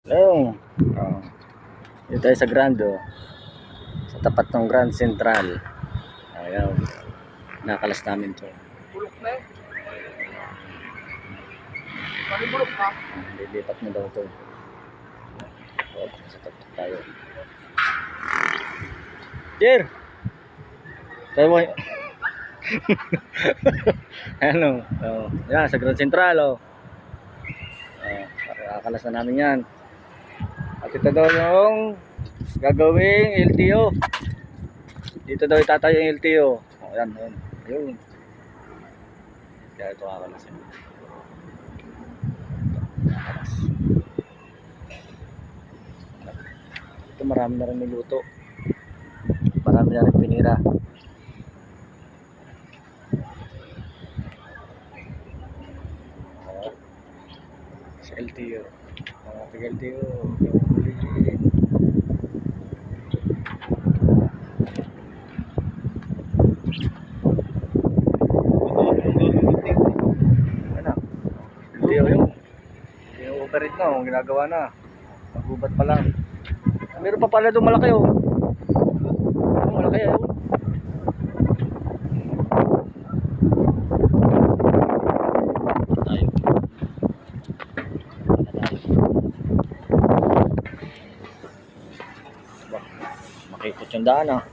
Hello. Oh. Dito tayo sa Grand, oh. Sa tapat ng Grand Central. Ayaw. Nakalas namin to. Bulok na eh. Bulok na. Lilipat na daw to. Oh, sa tapat tayo. Jer! Tayo mo. Ano? Oh. Yan, sa Grand Central, oh. Nakakalas na namin yan. At ito daw yung gagawing LTO. Dito daw itatayo yung LTO. O yan, yun. Ayun. Kaya ito kakalas yun. Kakalas. Ito marami na rin niluto. Marami na rin pinira. Sa LTO. Mga taga-LTO. Yung operate na, ginagawa na. Magubat pa lang. Meron pa pala doon malaki, oh. Malaki, oh. Tayo. Makikot yung daan, ah.